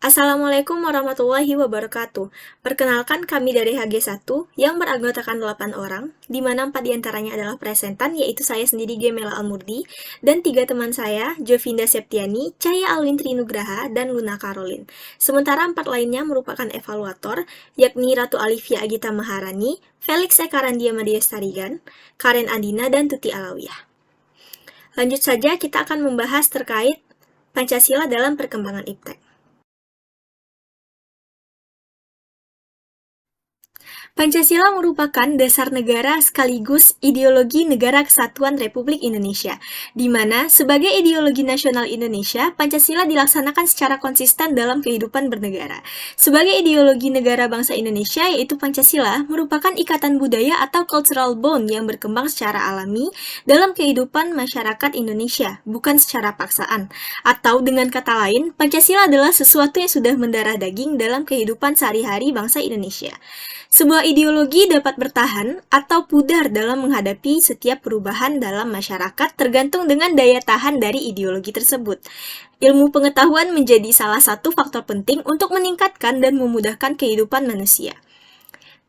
Assalamualaikum warahmatullahi wabarakatuh. Perkenalkan kami dari HG1 yang beranggotakan 8 orang, di mana 4 diantaranya adalah presentan, yaitu saya sendiri Gemela Almurdi, dan 3 teman saya, Jovinda Septiani, Cahya Alwintri Nugraha, dan Luna Karolin. Sementara 4 lainnya merupakan evaluator, yakni Ratu Alivia Agita Maharani, Felix Ekarandia Madias Tarigan, Karen Andina, dan Tuti Alawiyah. Lanjut saja, kita akan membahas terkait Pancasila dalam perkembangan IPTEK. Pancasila merupakan dasar negara sekaligus ideologi Negara Kesatuan Republik Indonesia, di mana sebagai ideologi nasional Indonesia, Pancasila dilaksanakan secara konsisten dalam kehidupan bernegara. Sebagai ideologi negara bangsa Indonesia, yaitu Pancasila, merupakan ikatan budaya atau cultural bond yang berkembang secara alami dalam kehidupan masyarakat Indonesia, bukan secara paksaan. Atau dengan kata lain, Pancasila adalah sesuatu yang sudah mendarah daging dalam kehidupan sehari-hari bangsa Indonesia. Sebuah ideologi dapat bertahan atau pudar dalam menghadapi setiap perubahan dalam masyarakat tergantung dengan daya tahan dari ideologi tersebut. Ilmu pengetahuan menjadi salah satu faktor penting untuk meningkatkan dan memudahkan kehidupan manusia.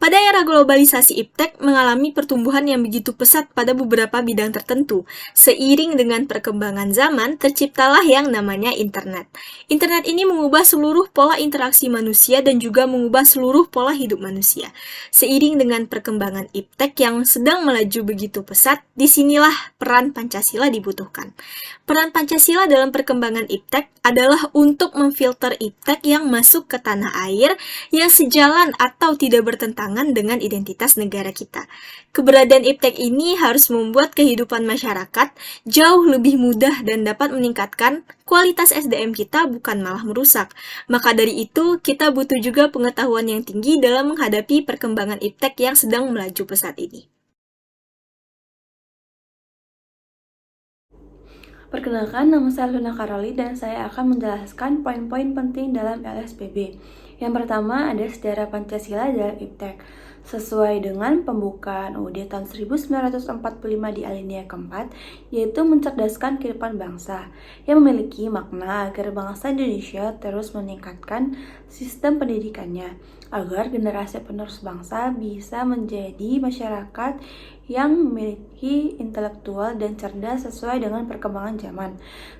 Pada era globalisasi, IPTEK mengalami pertumbuhan yang begitu pesat pada beberapa bidang tertentu. Seiring dengan perkembangan zaman, terciptalah yang namanya internet. Internet ini mengubah seluruh pola interaksi manusia dan juga mengubah seluruh pola hidup manusia. Seiring dengan perkembangan IPTEK yang sedang melaju begitu pesat, disinilah peran Pancasila dibutuhkan. Peran Pancasila dalam perkembangan IPTEK adalah untuk memfilter IPTEK yang masuk ke tanah air yang sejalan atau tidak bertentangan dengan identitas negara kita. Keberadaan IPTEK ini harus membuat kehidupan masyarakat jauh lebih mudah dan dapat meningkatkan kualitas SDM kita, bukan malah merusak. Maka dari itu, kita butuh juga pengetahuan yang tinggi dalam menghadapi perkembangan IPTEK yang sedang melaju pesat ini. Perkenalkan, nama saya Luna Karoli dan saya akan menjelaskan poin-poin penting dalam LSPB. Yang pertama ada sejarah Pancasila dalam IPTEK. Sesuai dengan pembukaan UUD tahun 1945 di alinea keempat, yaitu mencerdaskan kehidupan bangsa, yang memiliki makna agar bangsa Indonesia terus meningkatkan sistem pendidikannya, agar generasi penerus bangsa bisa menjadi masyarakat yang memiliki intelektual dan cerdas sesuai dengan perkembangan zaman.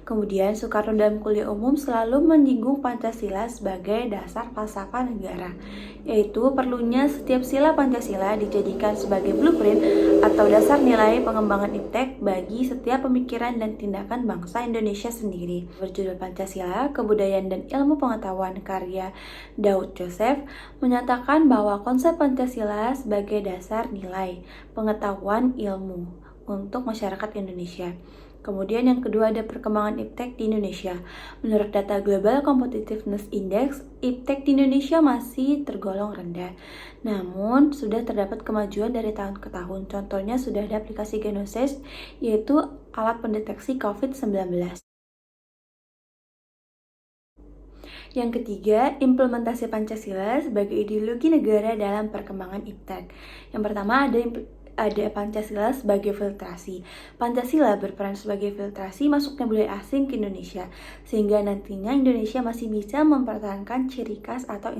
Kemudian, Soekarno dalam kuliah umum selalu menyinggung Pancasila sebagai dasar falsafah negara, yaitu perlunya setiap sila Pancasila dijadikan sebagai blueprint atau dasar nilai pengembangan IPTEK bagi setiap pemikiran dan tindakan bangsa Indonesia sendiri. Berjudul Pancasila, Kebudayaan dan Ilmu Pengetahuan karya Daud Joseph menyatakan bahwa konsep Pancasila sebagai dasar nilai pengetahuan ilmu untuk masyarakat Indonesia. Kemudian yang kedua ada perkembangan IPTEK di Indonesia. Menurut data Global Competitiveness Index, IPTEK di Indonesia masih tergolong rendah. Namun, sudah terdapat kemajuan dari tahun ke tahun. Contohnya sudah ada aplikasi Genesis, yaitu alat pendeteksi COVID-19. Yang ketiga, implementasi Pancasila sebagai ideologi negara dalam perkembangan IPTEK. Yang pertama ada Pancasila sebagai filtrasi. Pancasila berperan sebagai filtrasi masuknya budaya asing ke Indonesia, sehingga nantinya Indonesia masih bisa mempertahankan ciri khas atau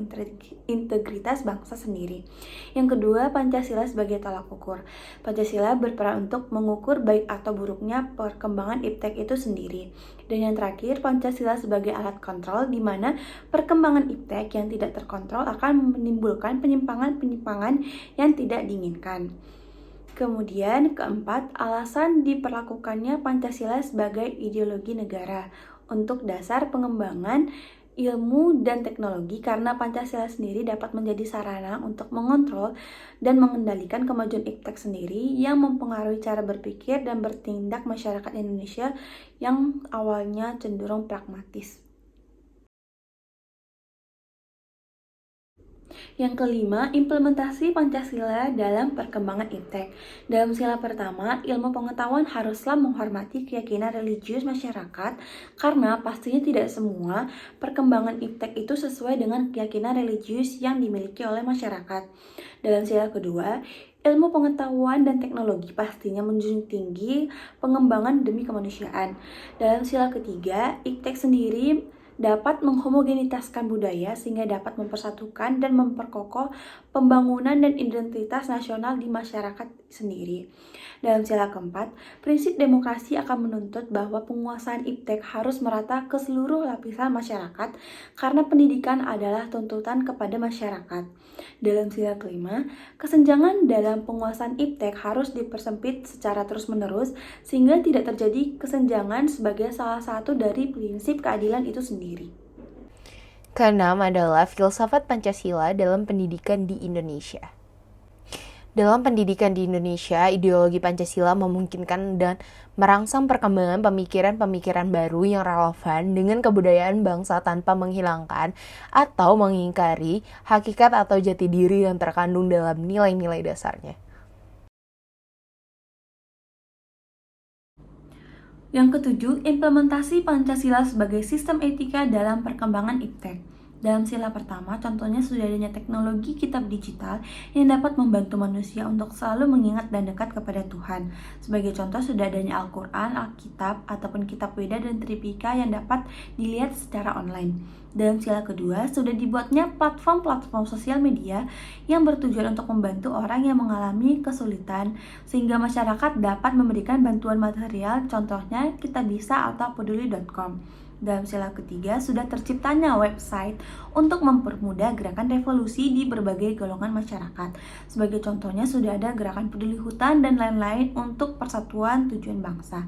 integritas bangsa sendiri. Yang kedua, Pancasila sebagai tolak ukur. Pancasila berperan untuk mengukur baik atau buruknya perkembangan IPTEK itu sendiri. Dan yang terakhir, Pancasila sebagai alat kontrol, di mana perkembangan IPTEK yang tidak terkontrol akan menimbulkan penyimpangan-penyimpangan yang tidak diinginkan. Kemudian keempat, alasan diperlakukannya Pancasila sebagai ideologi negara untuk dasar pengembangan ilmu dan teknologi, karena Pancasila sendiri dapat menjadi sarana untuk mengontrol dan mengendalikan kemajuan IPTEK sendiri yang mempengaruhi cara berpikir dan bertindak masyarakat Indonesia yang awalnya cenderung pragmatis. Yang kelima, implementasi Pancasila dalam perkembangan IPTEK. Dalam sila pertama, ilmu pengetahuan haruslah menghormati keyakinan religius masyarakat, karena pastinya tidak semua perkembangan IPTEK itu sesuai dengan keyakinan religius yang dimiliki oleh masyarakat. Dalam sila kedua, ilmu pengetahuan dan teknologi pastinya menjunjung tinggi pengembangan demi kemanusiaan. Dalam sila ketiga, IPTEK sendiri dapat menghomogenitaskan budaya sehingga dapat mempersatukan dan memperkokoh pembangunan dan identitas nasional di masyarakat sendiri. Dalam sila keempat, prinsip demokrasi akan menuntut bahwa penguasaan iptek harus merata ke seluruh lapisan masyarakat karena pendidikan adalah tuntutan kepada masyarakat. Dalam sila kelima, kesenjangan dalam penguasaan iptek harus dipersempit secara terus-menerus sehingga tidak terjadi kesenjangan sebagai salah satu dari prinsip keadilan itu sendiri. Keenam adalah filsafat Pancasila dalam pendidikan di Indonesia. Dalam pendidikan di Indonesia, ideologi Pancasila memungkinkan dan merangsang perkembangan pemikiran-pemikiran baru yang relevan dengan kebudayaan bangsa tanpa menghilangkan atau mengingkari hakikat atau jati diri yang terkandung dalam nilai-nilai dasarnya. Yang ketujuh, implementasi Pancasila sebagai sistem etika dalam perkembangan iptek. Dalam sila pertama, contohnya sudah adanya teknologi kitab digital yang dapat membantu manusia untuk selalu mengingat dan dekat kepada Tuhan. Sebagai contoh, sudah adanya Al-Quran, Alkitab, ataupun kitab Weda dan Tripika yang dapat dilihat secara online. Dalam sila kedua, sudah dibuatnya platform-platform sosial media yang bertujuan untuk membantu orang yang mengalami kesulitan, sehingga masyarakat dapat memberikan bantuan material, contohnya Kitabisa atau peduli.com. Dalam sila ketiga, sudah terciptanya website untuk mempermudah gerakan revolusi di berbagai golongan masyarakat. Sebagai contohnya, sudah ada gerakan peduli hutan dan lain-lain untuk persatuan tujuan bangsa.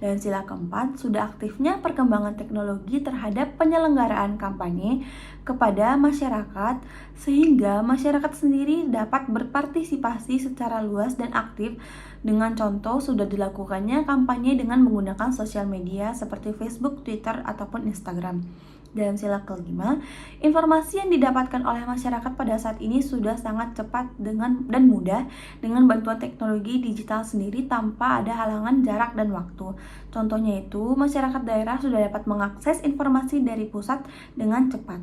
Dan sila keempat, sudah aktifnya perkembangan teknologi terhadap penyelenggaraan kampanye kepada masyarakat, sehingga masyarakat sendiri dapat berpartisipasi secara luas dan aktif. Dengan contoh, sudah dilakukannya kampanye dengan menggunakan sosial media seperti Facebook, Twitter, ataupun Instagram. Dalam sila kelima, informasi yang didapatkan oleh masyarakat pada saat ini sudah sangat cepat dan mudah dengan bantuan teknologi digital sendiri tanpa ada halangan jarak dan waktu. Contohnya itu, masyarakat daerah sudah dapat mengakses informasi dari pusat dengan cepat.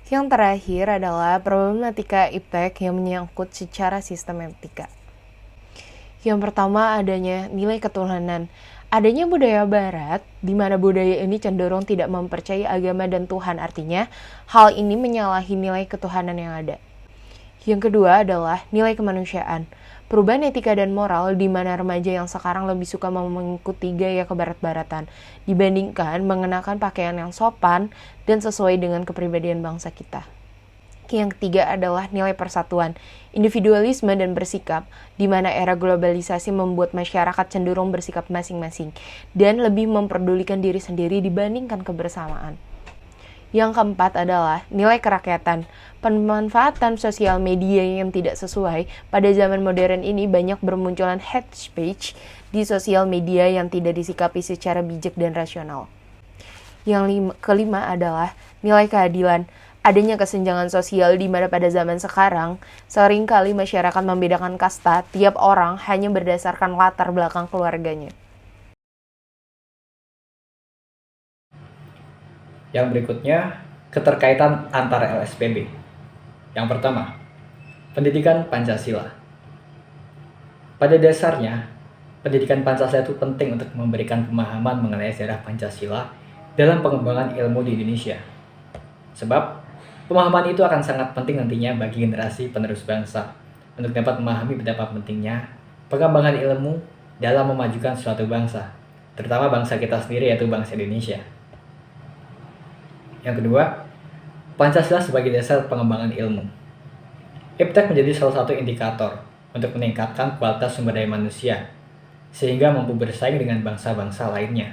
Yang terakhir adalah problematika iptek yang menyangkut secara sistematika. Yang pertama adanya nilai ketuhanan. Adanya budaya barat, di mana budaya ini cenderung tidak mempercayai agama dan Tuhan, artinya hal ini menyalahi nilai ketuhanan yang ada. Yang kedua adalah nilai kemanusiaan. Perubahan etika dan moral di mana remaja yang sekarang lebih suka mengikuti gaya kebarat-baratan dibandingkan mengenakan pakaian yang sopan dan sesuai dengan kepribadian bangsa kita. Yang ketiga adalah nilai persatuan, individualisme dan bersikap, di mana era globalisasi membuat masyarakat cenderung bersikap masing-masing dan lebih memperdulikan diri sendiri dibandingkan kebersamaan. Yang keempat adalah nilai kerakyatan. Pemanfaatan sosial media yang tidak sesuai pada zaman modern ini banyak bermunculan hate speech di sosial media yang tidak disikapi secara bijak dan rasional. Yang kelima adalah nilai keadilan. Adanya kesenjangan sosial di mana pada zaman sekarang seringkali masyarakat membedakan kasta tiap orang hanya berdasarkan latar belakang keluarganya. Yang berikutnya, keterkaitan antara LSPB. Yang pertama, pendidikan Pancasila. Pada dasarnya, pendidikan Pancasila itu penting untuk memberikan pemahaman mengenai sejarah Pancasila dalam pengembangan ilmu di Indonesia. Sebab, pemahaman itu akan sangat penting nantinya bagi generasi penerus bangsa untuk dapat memahami betapa pentingnya pengembangan ilmu dalam memajukan suatu bangsa, terutama bangsa kita sendiri yaitu bangsa Indonesia. Yang kedua, Pancasila sebagai dasar pengembangan ilmu. Iptek menjadi salah satu indikator untuk meningkatkan kualitas sumber daya manusia, sehingga mampu bersaing dengan bangsa-bangsa lainnya.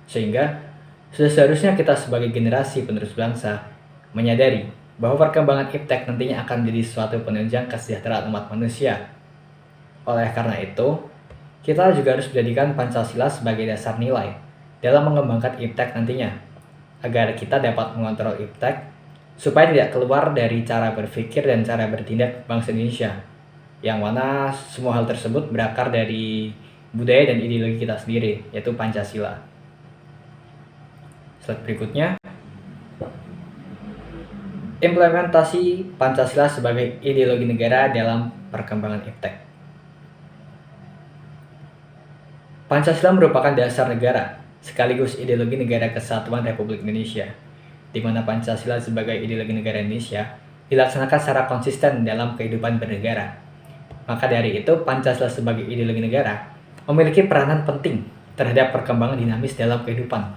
Sehingga, sudah seharusnya kita sebagai generasi penerus bangsa menyadari bahwa perkembangan iptek nantinya akan menjadi suatu penunjang kesejahteraan umat manusia. Oleh karena itu, kita juga harus menjadikan Pancasila sebagai dasar nilai dalam mengembangkan iptek nantinya, agar kita dapat mengontrol iptek supaya tidak keluar dari cara berpikir dan cara bertindak bangsa Indonesia, yang mana semua hal tersebut berakar dari budaya dan ideologi kita sendiri, yaitu Pancasila. Slide berikutnya, implementasi Pancasila sebagai ideologi negara dalam perkembangan iptek. Pancasila merupakan dasar negara, sekaligus ideologi negara kesatuan Republik Indonesia, di mana Pancasila sebagai ideologi negara Indonesia dilaksanakan secara konsisten dalam kehidupan bernegara. Maka dari itu, Pancasila sebagai ideologi negara memiliki peranan penting terhadap perkembangan dinamis dalam kehidupan.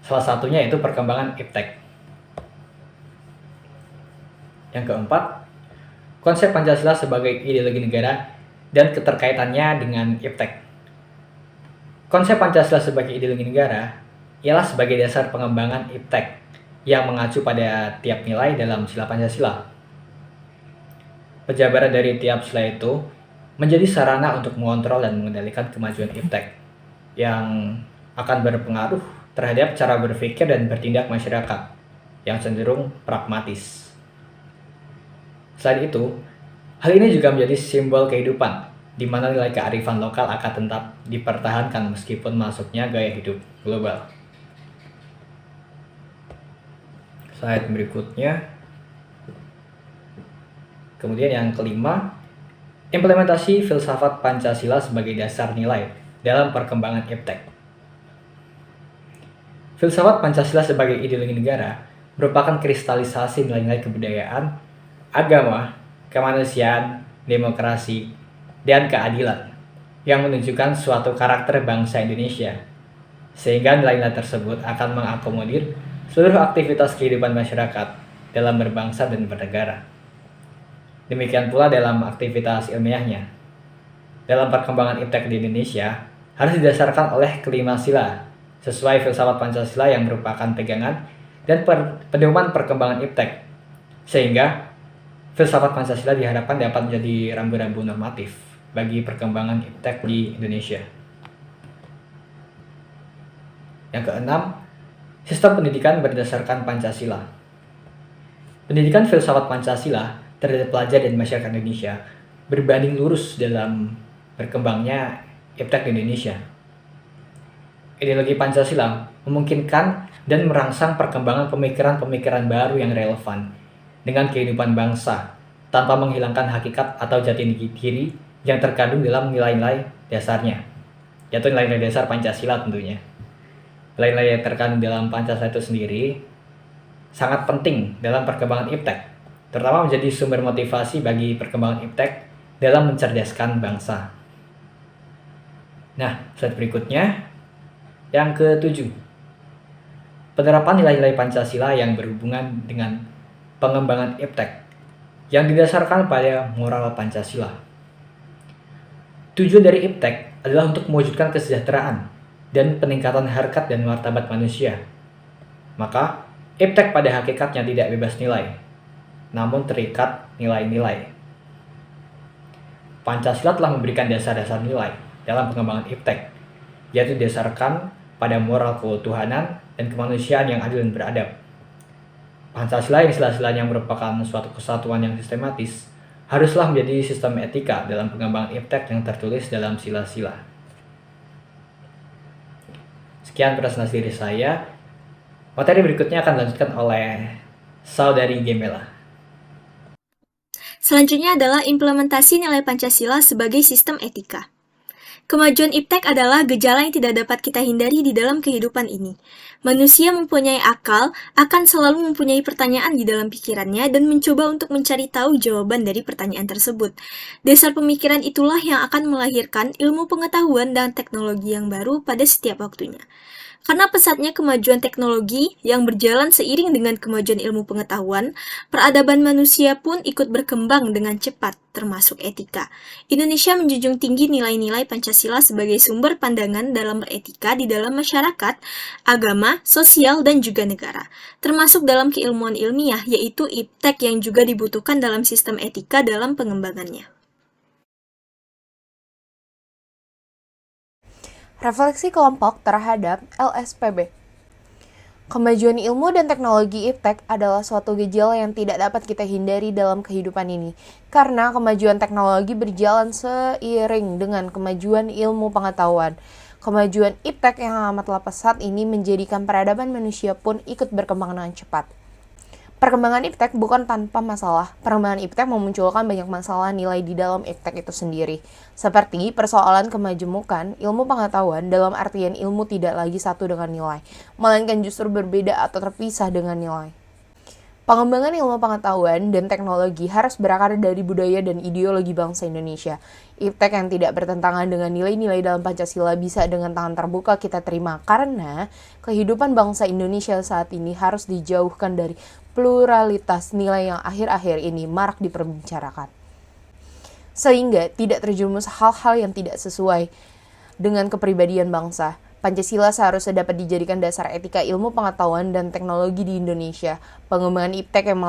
Salah satunya yaitu perkembangan iptek. Yang keempat, konsep Pancasila sebagai ideologi negara dan keterkaitannya dengan iptek. Konsep Pancasila sebagai ideologi negara ialah sebagai dasar pengembangan iptek yang mengacu pada tiap nilai dalam sila Pancasila. Penjabaran dari tiap sila itu menjadi sarana untuk mengontrol dan mengendalikan kemajuan iptek yang akan berpengaruh terhadap cara berpikir dan bertindak masyarakat yang cenderung pragmatis. Selain itu, hal ini juga menjadi simbol kehidupan di mana nilai kearifan lokal akan tetap dipertahankan meskipun masuknya gaya hidup global. Slide berikutnya. Kemudian yang kelima, implementasi filsafat Pancasila sebagai dasar nilai dalam perkembangan iptek. Filsafat Pancasila sebagai ideologi negara merupakan kristalisasi nilai-nilai kebudayaan, agama, kemanusiaan, demokrasi, dan keadilan yang menunjukkan suatu karakter bangsa Indonesia, sehingga nilai-nilai tersebut akan mengakomodir seluruh aktivitas kehidupan masyarakat dalam berbangsa dan bernegara. Demikian pula dalam aktivitas ilmiahnya. Dalam perkembangan iptek di Indonesia harus didasarkan oleh kelima sila sesuai filsafat Pancasila yang merupakan pegangan dan pedoman perkembangan iptek, sehingga filsafat Pancasila diharapkan dapat menjadi rambu-rambu normatif bagi perkembangan iptek di Indonesia. Yang keenam, sistem pendidikan berdasarkan Pancasila. Pendidikan filsafat Pancasila terhadap pelajar dan masyarakat Indonesia berbanding lurus dalam berkembangnya iptek di Indonesia. Ideologi Pancasila memungkinkan dan merangsang perkembangan pemikiran-pemikiran baru yang relevan dengan kehidupan bangsa tanpa menghilangkan hakikat atau jati diri yang terkandung dalam nilai-nilai dasarnya, yaitu nilai-nilai dasar Pancasila tentunya. Nilai-nilai yang terkandung dalam Pancasila itu sendiri sangat penting dalam perkembangan iptek, terutama menjadi sumber motivasi bagi perkembangan iptek dalam mencerdaskan bangsa. Nah, slide berikutnya, yang ketujuh, penerapan nilai-nilai Pancasila yang berhubungan dengan pengembangan iptek yang didasarkan pada moral Pancasila. Tujuan dari iptek adalah untuk mewujudkan kesejahteraan dan peningkatan harkat dan martabat manusia. Maka, iptek pada hakikatnya tidak bebas nilai, namun terikat nilai-nilai. Pancasila telah memberikan dasar-dasar nilai dalam pengembangan iptek, yaitu didasarkan pada moral keutuhanan dan kemanusiaan yang adil dan beradab. Pancasila yang sila-silanya merupakan suatu kesatuan yang sistematis, haruslah menjadi sistem etika dalam pengembangan iptek yang tertulis dalam sila-sila. Sekian presentasi dari saya. Materi berikutnya akan dilanjutkan oleh Saudari Gemela. Selanjutnya adalah implementasi nilai Pancasila sebagai sistem etika. Kemajuan iptek adalah gejala yang tidak dapat kita hindari di dalam kehidupan ini. Manusia mempunyai akal, akan selalu mempunyai pertanyaan di dalam pikirannya dan mencoba untuk mencari tahu jawaban dari pertanyaan tersebut. Dasar pemikiran itulah yang akan melahirkan ilmu pengetahuan dan teknologi yang baru pada setiap waktunya. Karena pesatnya kemajuan teknologi yang berjalan seiring dengan kemajuan ilmu pengetahuan, peradaban manusia pun ikut berkembang dengan cepat, termasuk etika. Indonesia menjunjung tinggi nilai-nilai Pancasila sebagai sumber pandangan dalam beretika di dalam masyarakat, agama, sosial, dan juga negara, termasuk dalam keilmuan ilmiah, yaitu iptek yang juga dibutuhkan dalam sistem etika dalam pengembangannya. Refleksi kelompok terhadap LSPB. Kemajuan ilmu dan teknologi iptek adalah suatu gejala yang tidak dapat kita hindari dalam kehidupan ini, karena kemajuan teknologi berjalan seiring dengan kemajuan ilmu pengetahuan. Kemajuan iptek yang amatlah pesat ini menjadikan peradaban manusia pun ikut berkembang dengan cepat. Perkembangan iptek bukan tanpa masalah. Perkembangan iptek memunculkan banyak masalah nilai di dalam iptek itu sendiri. Seperti persoalan kemajemukan ilmu pengetahuan dalam artian ilmu tidak lagi satu dengan nilai, melainkan justru berbeda atau terpisah dengan nilai. Pengembangan ilmu pengetahuan dan teknologi harus berakar dari budaya dan ideologi bangsa Indonesia. Iptek yang tidak bertentangan dengan nilai-nilai dalam Pancasila bisa dengan tangan terbuka kita terima karena kehidupan bangsa Indonesia saat ini harus dijauhkan dari pluralitas nilai yang akhir-akhir ini marak diperbicarakan. Sehingga tidak terjerumus hal-hal yang tidak sesuai dengan kepribadian bangsa. Pancasila seharusnya dapat dijadikan dasar etika ilmu pengetahuan dan teknologi di Indonesia. Pengembangan iptek yang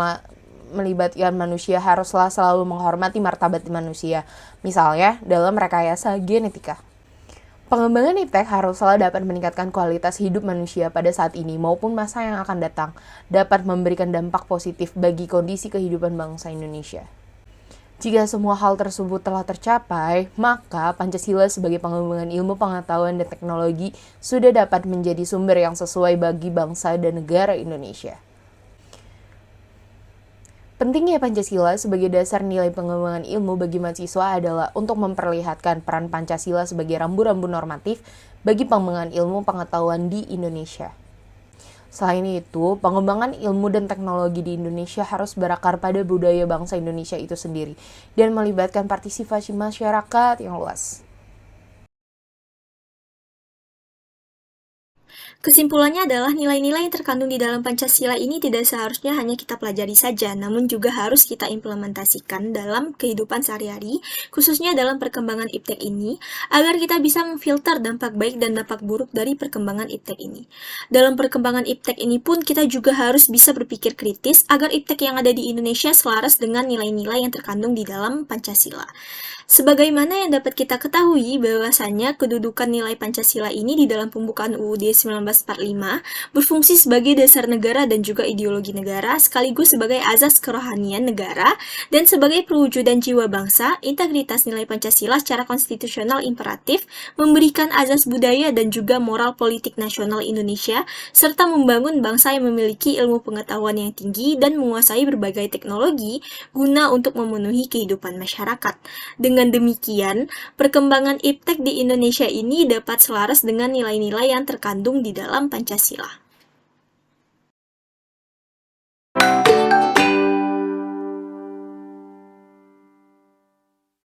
melibatkan manusia haruslah selalu menghormati martabat manusia, misalnya dalam rekayasa genetika. Pengembangan iptek haruslah dapat meningkatkan kualitas hidup manusia pada saat ini maupun masa yang akan datang, dapat memberikan dampak positif bagi kondisi kehidupan bangsa Indonesia. Jika semua hal tersebut telah tercapai, maka Pancasila sebagai pengembangan ilmu pengetahuan dan teknologi sudah dapat menjadi sumber yang sesuai bagi bangsa dan negara Indonesia. Pentingnya Pancasila sebagai dasar nilai pengembangan ilmu bagi mahasiswa adalah untuk memperlihatkan peran Pancasila sebagai rambu-rambu normatif bagi pengembangan ilmu pengetahuan di Indonesia. Selain itu, pengembangan ilmu dan teknologi di Indonesia harus berakar pada budaya bangsa Indonesia itu sendiri dan melibatkan partisipasi masyarakat yang luas. Kesimpulannya adalah nilai-nilai yang terkandung di dalam Pancasila ini tidak seharusnya hanya kita pelajari saja, namun juga harus kita implementasikan dalam kehidupan sehari-hari, khususnya dalam perkembangan iptek ini, agar kita bisa memfilter dampak baik dan dampak buruk dari perkembangan iptek ini. Dalam perkembangan iptek ini pun kita juga harus bisa berpikir kritis agar iptek yang ada di Indonesia selaras dengan nilai-nilai yang terkandung di dalam Pancasila. Sebagaimana yang dapat kita ketahui bahwasannya kedudukan nilai Pancasila ini di dalam pembukaan UUD 1945 berfungsi sebagai dasar negara dan juga ideologi negara sekaligus sebagai azas kerohanian negara dan sebagai perwujudan jiwa bangsa. Integritas nilai Pancasila secara konstitusional imperatif memberikan azas budaya dan juga moral politik nasional Indonesia serta membangun bangsa yang memiliki ilmu pengetahuan yang tinggi dan menguasai berbagai teknologi guna untuk memenuhi kehidupan masyarakat. Dengan demikian, perkembangan iptek di Indonesia ini dapat selaras dengan nilai-nilai yang terkandung di dalam Pancasila.